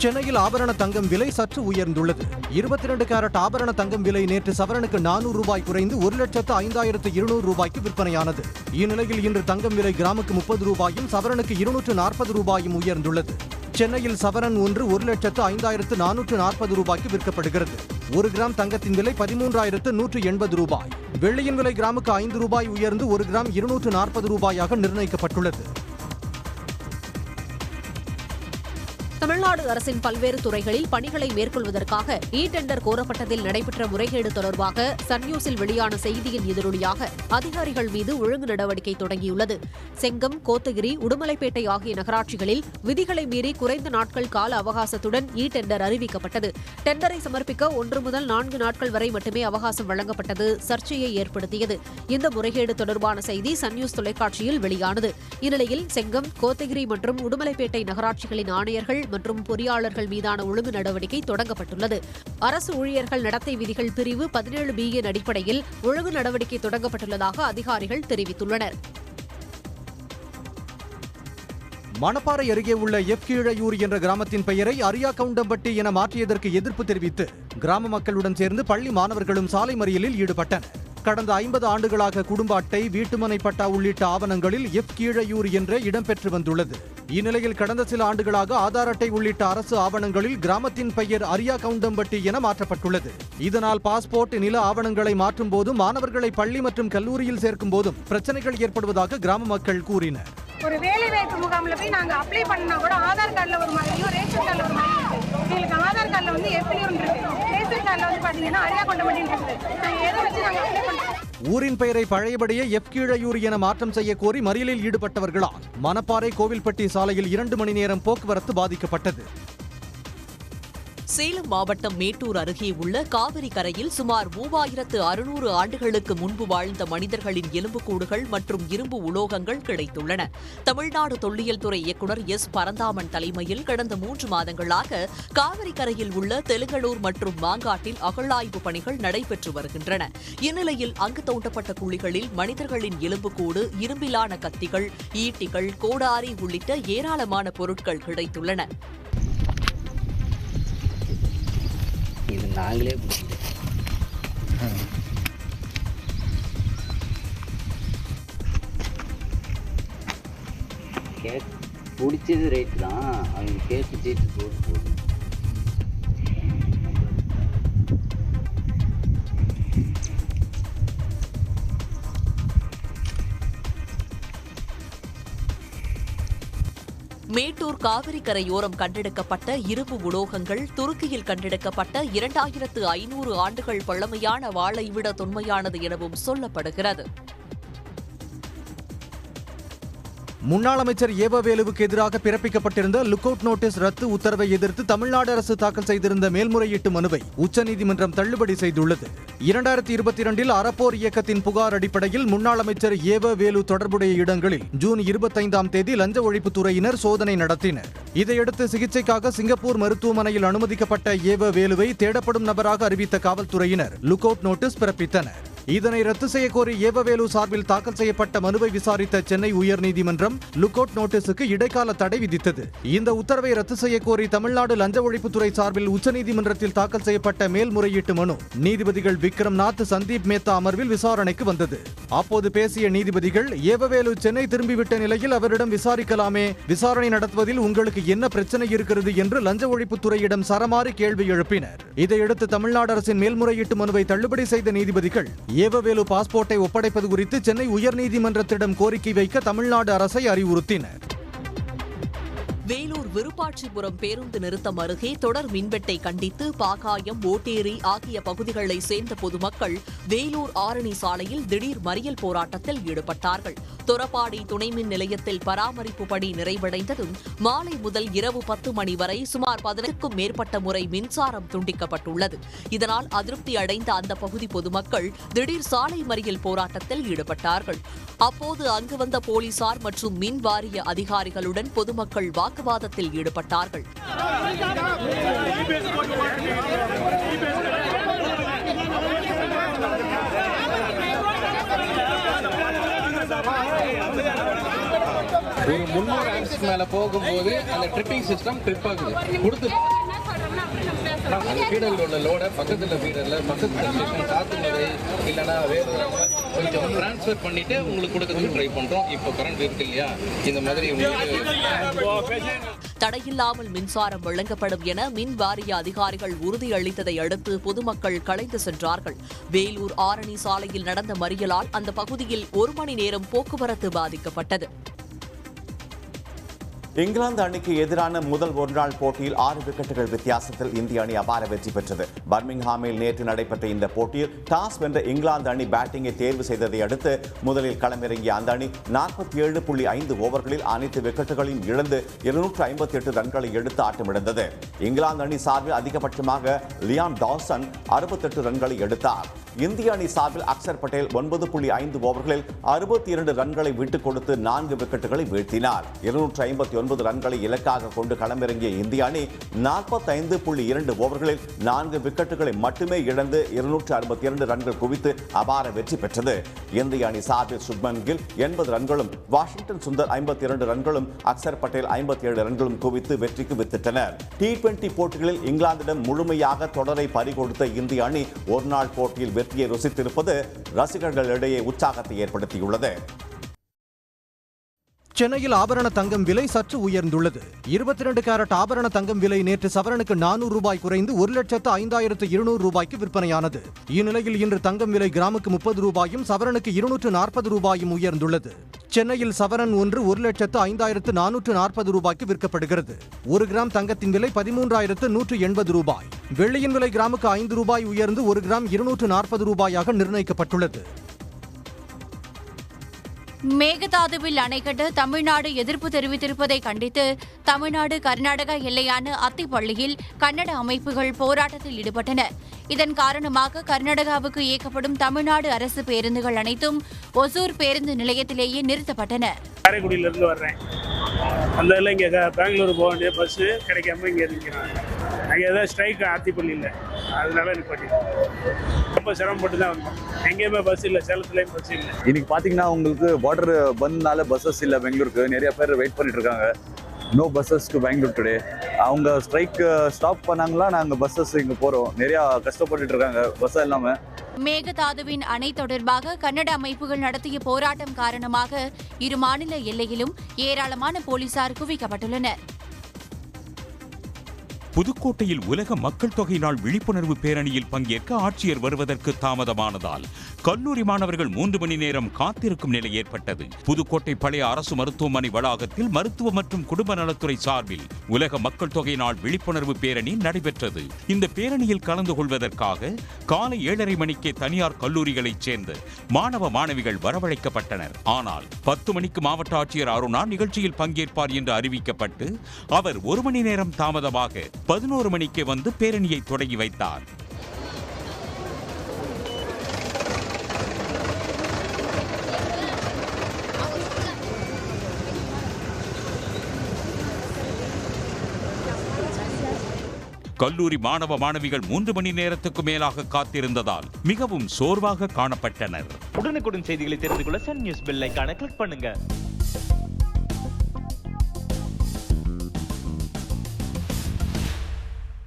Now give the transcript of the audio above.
சென்னையில் ஆபரண தங்கம் விலை சற்று உயர்ந்துள்ளது. 22 கேரட் ஆபரண தங்கம் விலை நேற்று சவரனுக்கு 400 ரூபாய் குறைந்து 1,05,200 ரூபாய்க்கு விற்பனையானது. இந்நிலையில் இன்று தங்கம் விலை கிராமுக்கு 30 ரூபாயும் சவரனுக்கு 240 ரூபாயும் உயர்ந்துள்ளது. சென்னையில் சவரன் ஒன்று 1,05,440 ரூபாய்க்கு விற்கப்படுகிறது. 1 கிராம் தங்கத்தின் விலை 13,180 ரூபாய். வெள்ளியின் விலை கிராமுக்கு 5 ரூபாய் உயர்ந்து 1 கிராம் 240 ரூபாயாக நிர்ணயிக்கப்பட்டுள்ளது. தமிழ்நாடு அரசின் பல்வேறு துறைகளில் பணிகளை மேற்கொள்வதற்காக டெண்டர் கோரப்பட்டதில் நடைபெற்ற முறைகேடு தொடர்பாக சன் நியூஸில் வெளியான செய்தியின் எதிரொலியாக அதிகாரிகள் மீது ஒழுங்கு நடவடிக்கை தொடங்கியுள்ளது. செங்கம், கோத்தகிரி, உடுமலைப்பேட்டை ஆகிய நகராட்சிகளில் விதிகளை மீறி குறைந்த நாட்கள் கால அவகாசத்துடன் டெண்டர் அறிவிக்கப்பட்டது. டெண்டரை சமர்ப்பிக்க 1 முதல் 4 நாட்கள் வரை மட்டுமே அவகாசம் வழங்கப்பட்டது சர்ச்சையை ஏற்படுத்தியது. இந்த முறைகேடு தொடர்பான செய்தி சன் நியூஸ் தொலைக்காட்சியில் வெளியானது. இந்நிலையில் செங்கம், கோத்தகிரி மற்றும் உடுமலைப்பேட்டை நகராட்சிகளின் ஆணையர்கள் மற்றும் பொறியாளர்கள் மீதான ஒழுங்கு நடவடிக்கை தொடங்கப்பட்டுள்ளது. அரசு ஊழியர்கள் நடத்தை விதிகள் பிரிவு 17B அடிப்படையில் ஒழுங்கு நடவடிக்கை தொடங்கப்பட்டுள்ளதாக அதிகாரிகள் தெரிவித்துள்ளனர். மணப்பாறை அருகே உள்ள கீழையூர் என்ற கிராமத்தின் பெயரை அரியாக்கவுண்டம்பட்டி என மாற்றியதற்கு எதிர்ப்பு தெரிவித்து கிராம மக்களுடன் சேர்ந்து பள்ளி மாணவர்களும் சாலை மறியலில் ஈடுபட்டனர். கடந்த 50 ஆண்டுகளாக குடும்ப அட்டை, வீட்டுமனை பட்டா உள்ளிட்ட ஆவணங்களில் கீழையூர் என்றே இடம்பெற்று வந்துள்ளது. இந்நிலையில் கடந்த சில ஆண்டுகளாக ஆதார் அட்டை உள்ளிட்ட அரசு ஆவணங்களில் கிராமத்தின் பெயர் அரியாக்கவுண்டம்பட்டி என மாற்றப்பட்டுள்ளது. இதனால் பாஸ்போர்ட், நில ஆவணங்களை மாற்றும் போதும் மாணவர்களை பள்ளி மற்றும் கல்லூரியில் சேர்க்கும் போதும் பிரச்சனைகள் ஏற்படுவதாக கிராம மக்கள் கூறினர். ஒரு வேலை வாய்ப்பு முகாம்ல போய் நாங்க அப்ளை பண்ணா கூட ஆதார் கார்டுல ஒரு மாதிரியும் ரேஷன் கார்டுல ஒரு மாதிரியும் இருக்கு. எங்களுக்கு ஆதார் கார்டுல வந்து எப்படியும் இருக்கு, ரேஷன் கார்டுல வந்து பாத்தீங்கன்னா அரியாக்கவுண்டம்பட்டி இருக்கு. நாங்க எதை வச்சு நாங்க அப்ளை பண்றோம்? ஊரின் பெயரை பழையபடியே கீழையூர் என மாற்றம் செய்ய கோரி மறியலில் ஈடுபட்டவர்களால் மணப்பாறை கோவில்பட்டி சாலையில் 2 மணி நேரம் போக்குவரத்து பாதிக்கப்பட்டது. சேலம் மாவட்டம் மேட்டூர் அருகே உள்ள காவிரி கரையில் சுமார் 3600 ஆண்டுகளுக்கு முன்பு வாழ்ந்த மனிதர்களின் எலும்புக்கூடுகள் மற்றும் இரும்பு உலோகங்கள் கிடைத்துள்ளன. தமிழ்நாடு தொல்லியல் துறை இயக்குநர் எஸ். பரந்தாமன் தலைமையில் கடந்த 3 மாதங்களாக காவிரி கரையில் உள்ள தெலுங்கலூர் மற்றும் மாங்காட்டில் அகழாய்வு பணிகள் நடைபெற்று வருகின்றன. இந்நிலையில் அங்கு தோண்டப்பட்ட குழிகளில் மனிதர்களின் எலும்புக்கூடு, இரும்பிலான கத்திகள், ஈட்டிகள், கோடாரி உள்ளிட்ட ஏராளமான பொருட்கள் கிடைத்துள்ளன. இது நாங்களே பிடிச்சது ரேட்டு தான், அவங்க கேட்டு சீட்டு போட்டு மேட்டூர் காவிரி கரையோரம் கண்டெடுக்கப்பட்ட இரும்பு உலோகங்கள் துருக்கியில் கண்டெடுக்கப்பட்ட 2500 ஆண்டுகள் பழமையான வாளை விட தொன்மையானது எனவும் சொல்லப்படுகிறது. முன்னாள் அமைச்சர் ஏவவேலுவுக்கு எதிராக பிறப்பிக்கப்பட்டிருந்த லுக் அவுட் நோட்டீஸ் ரத்து உத்தரவை எதிர்த்து தமிழ்நாடு அரசு தாக்கல் செய்திருந்த மேல்முறையீட்டு மனுவை உச்சநீதிமன்றம் தள்ளுபடி செய்துள்ளது. 2022 அறப்போர் இயக்கத்தின் புகார் அடிப்படையில் முன்னாள் அமைச்சர் ஏவவேலு தொடர்புடைய இடங்களில் ஜூன் 25ஆம் தேதி லஞ்ச ஒழிப்புத்துறையினர் சோதனை நடத்தினர். இதையடுத்து சிகிச்சைக்காக சிங்கப்பூர் மருத்துவமனையில் அனுமதிக்கப்பட்ட ஏவவேலுவை தேடப்படும் நபராக அறிவித்த காவல்துறையினர் லுக் அவுட் நோட்டீஸ் பிறப்பித்தனர். இதனை ரத்து செய்யக்கோரி ஏவவேலு சார்பில் தாக்கல் செய்யப்பட்ட மனுவை விசாரித்த சென்னை உயர்நீதிமன்றம் லுக் அவுட் நோட்டீஸுக்கு இடைக்கால தடை விதித்தது. இந்த உத்தரவை ரத்து செய்யக்கோரி தமிழ்நாடு லஞ்ச ஒழிப்புத்துறை சார்பில் உச்சநீதிமன்றத்தில் தாக்கல் செய்யப்பட்ட மேல்முறையீட்டு மனு நீதிபதிகள் விக்ரம்நாத், சந்தீப் மேத்தா அமர்வில் விசாரணைக்கு வந்தது. அப்போது பேசிய நீதிபதிகள், ஏவவேலு சென்னை திரும்பிவிட்ட நிலையில் அவரிடம் விசாரிக்கலாமே, விசாரணை நடத்துவதில் உங்களுக்கு என்ன பிரச்சனை இருக்கிறது என்று லஞ்ச ஒழிப்புத்துறையிடம் சரமாரி கேள்வி எழுப்பினர். இதையடுத்து தமிழ்நாடு அரசின் மேல்முறையீட்டு மனுவை தள்ளுபடி செய்த நீதிபதிகள் ஏவவேலு பாஸ்போர்ட்டை ஒப்படைப்பது குறித்து சென்னை உயர்நீதிமன்றத்திடம் கோரிக்கை வைக்க தமிழ்நாடு அரசை அறிவுறுத்தினர். வேலூர் விருப்பாட்சிபுரம் பேருந்து நிறுத்தம் அருகே தொடர் மின்வெட்டை கண்டித்து பாகாயம், ஓட்டேரி ஆகிய பகுதிகளை சேர்ந்த பொதுமக்கள் வேலூர் ஆரணி சாலையில் திடீர் மறியல் போராட்டத்தில் ஈடுபட்டார்கள். தொரப்பாடி துணை மின் நிலையத்தில் பராமரிப்பு பணி நிறைவடைந்ததும் மாலை முதல் இரவு 10 மணி வரை சுமார் 10க்கும் மேற்பட்ட முறை மின்சாரம் துண்டிக்கப்பட்டுள்ளது. இதனால் அதிருப்தி அடைந்த அந்த பகுதி பொதுமக்கள் திடீர் சாலை மறியல் போராட்டத்தில் ஈடுபட்டார்கள். அப்போது அங்கு வந்த போலீசார் மற்றும் மின் வாரிய அதிகாரிகளுடன் பொதுமக்கள் வாக்குவாதத்தில் ஈடுபட்டார்கள். ஒரு 300 ஆம்ஸ்க்கு மேல போகும்போது அந்த ட்ரிப்பிங் சிஸ்டம் ட்ரிப் ஆகுது கொடுத்து அந்த ஃபீடரில் உள்ள லோடை பக்கத்தில் ஃபீடரில் பக்கத்தில் ஸ்டேஷன் காத்துமலை இல்லைன்னா வேறு கொஞ்சம் ட்ரான்ஸ்ஃபர் பண்ணிட்டு உங்களுக்கு கொடுக்கறதுக்கு ட்ரை பண்ணுறோம். இப்போ கரண்ட் இருக்கு இல்லையா, இந்த மாதிரி தடையில்லாமல் மின்சாரம் வழங்கப்படும் என மின் வாரிய அதிகாரிகள் உறுதியளித்ததை அடுத்து பொதுமக்கள் கலைந்து சென்றார்கள். வேலூர் ஆரணி சாலையில் நடந்த மறியலால் அந்த பகுதியில் 1 மணி நேரம் போக்குவரத்து பாதிக்கப்பட்டது. இங்கிலாந்து அணிக்கு எதிரான முதல் ஒருநாள் போட்டியில் 6 விக்கெட்டுகள் வித்தியாசத்தில் இந்திய அணி அபார வெற்றி பெற்றது. பர்மிங்ஹாமில் நேற்று நடைபெற்ற இந்த போட்டியில் டாஸ் வென்ற இங்கிலாந்து அணி பேட்டிங்கை தேர்வு செய்ததை அடுத்து முதலில் களமிறங்கிய அந்த அணி 47.5 ஓவர்களில் அனைத்து விக்கெட்டுகளையும் இழந்து 258 ரன்களை எடுத்து ஆட்டமிழந்தது. இங்கிலாந்து அணி சார்பில் அதிகபட்சமாக லியாம் டாசன் 68 ரன்களை எடுத்தார். இந்திய அணி சார்பில் அக்சர் பட்டேல் 9.5 ஓவர்களில் 62 ரன்களை விட்டுக் கொடுத்து 4 விக்கெட்டுகளை வீழ்த்தினார். 259 ரன்களை இலக்காக கொண்டு களமிறங்கிய இந்திய அணி 45.2 ஓவர்களில் 4 விக்கெட்டுகளை மட்டுமே இழந்து 262 ரன்கள் குவித்து அபார வெற்றி பெற்றது. இந்திய அணி சார்பில் சுப்மன் கில் 80 ரன்களும், வாஷிங்டன் சுந்தர் 52 ரன்களும், அக்சர் பட்டேல் 57 ரன்களும் குவித்து வெற்றிக்கு வித்திட்டனர். T20 போட்டிகளில் இங்கிலாந்திடம் முழுமையாக தொடரை பறிகொடுத்த இந்திய அணி ஒருநாள் போட்டியில் வெற்றியை ருசித்திருப்பது ரசிகர்களிடையே உற்சாகத்தை ஏற்படுத்தியுள்ளது. சென்னையில் ஆபரண தங்கம் விலை சற்று உயர்ந்துள்ளது. 22 கேரட் ஆபரண தங்கம் விலை நேற்று சவரனுக்கு 400 ரூபாய் குறைந்து 1,05,200 ரூபாய்க்கு விற்பனையானது. இந்நிலையில் இன்று தங்கம் விலை கிராமுக்கு 30 ரூபாயும் சவரனுக்கு 240 ரூபாயும் உயர்ந்துள்ளது. சென்னையில் சவரன் ஒன்று 1,05,440 ரூபாய்க்கு விற்கப்படுகிறது. 1 கிராம் தங்கத்தின் விலை 13,180 ரூபாய். வெள்ளியின் விலை கிராமுக்கு 5 ரூபாய் உயர்ந்து 1 கிராம் 240 ரூபாயாக நிர்ணயிக்கப்பட்டுள்ளது. மேகதாதுவில் அணை கட்ட தமிழ்நாடு எதிர்ப்பு தெரிவித்திருப்பதை கண்டித்து தமிழ்நாடு கர்நாடகா எல்லையான அத்திப்பள்ளியில் கன்னட அமைப்புகள் போராட்டத்தில் ஈடுபட்டன. இதன் காரணமாக கர்நாடகாவுக்கு இயக்கப்படும் தமிழ்நாடு அரசு பேருந்துகள் அனைத்தும் ஒசூர் பேருந்து நிலையத்திலேயே நிறுத்தப்பட்டன. காரைக்குடியிலிருந்து வர்றேன். அந்த இதில் இங்கே பெங்களூர் போக வேண்டிய பஸ்ஸு கிடைக்காம இங்கே இருக்கிறாங்க. அங்கே ஏதாவது ஸ்ட்ரைக் ஆத்திப்பள்ளியில், அதனால நிப்பாட்டி ரொம்ப சிரமப்பட்டு தான் வந்தோம். எங்கேயுமே பஸ் இல்லை, சேலத்துலேயும் பஸ் இல்லை. இன்னைக்கு பார்த்தீங்கன்னா உங்களுக்கு பார்டர் பந்தனால பஸ்ஸஸ் இல்லை. பெங்களூருக்கு நிறைய பேர் வெயிட் பண்ணிட்டு இருக்காங்க. No buses to Bengaluru today. அவங்க ஸ்ட்ரைக் ஸ்டாப் பண்ணாங்களா, நாங்கள் பஸ்ஸஸ் இங்கே போகிறோம். நிறையா கஷ்டப்பட்டுட்டு இருக்காங்க பஸ் இல்லாமல். மேகதாதுவின் அணை தொடர்பாக கன்னட அமைப்புகள் நடத்திய போராட்டம் காரணமாக இரு மாநில எல்லையிலும் ஏராளமான போலீசார் குவிக்கப்பட்டுள்ளனர். புதுக்கோட்டையில் உலக மக்கள் தொகை நாள் விழிப்புணர்வு பேரணியில் பங்கேற்க ஆட்சியர் வருவதற்கு தாமதமானதால் கல்லூரி மாணவர்கள் 3 மணி நேரம் காத்திருக்கும் நிலை ஏற்பட்டது. புதுக்கோட்டை பழைய அரசு மருத்துவமனை வளாகத்தில் மருத்துவ மற்றும் குடும்ப நலத்துறை சார்பில் உலக மக்கள் தொகை நாள் விழிப்புணர்வு பேரணி நடைபெற்றது. இந்த பேரணியில் கலந்து கொள்வதற்காக காலை 7:30 மணிக்கே தனியார் கல்லூரிகளைச் சேர்ந்த மாணவ மாணவிகள் வரவழைக்கப்பட்டனர். ஆனால் 10 மணிக்கு மாவட்ட ஆட்சியர் அருணா நிகழ்ச்சியில் பங்கேற்பார் என்று அறிவிக்கப்பட்டு அவர் 1 மணி நேரம் தாமதமாக 11 மணிக்கு வந்து பேரணியை தொடங்கி வைத்தார். கல்லூரி மாணவ மாணவிகள் 3 மணி நேரத்துக்கு மேலாக காத்திருந்ததால் மிகவும் சோர்வாக காணப்பட்டனர். உடனுக்குடன் செய்திகளை தெரிந்து கொள்ள சன் நியூஸ் பெல் ஐகானை கிளிக் பண்ணுங்க.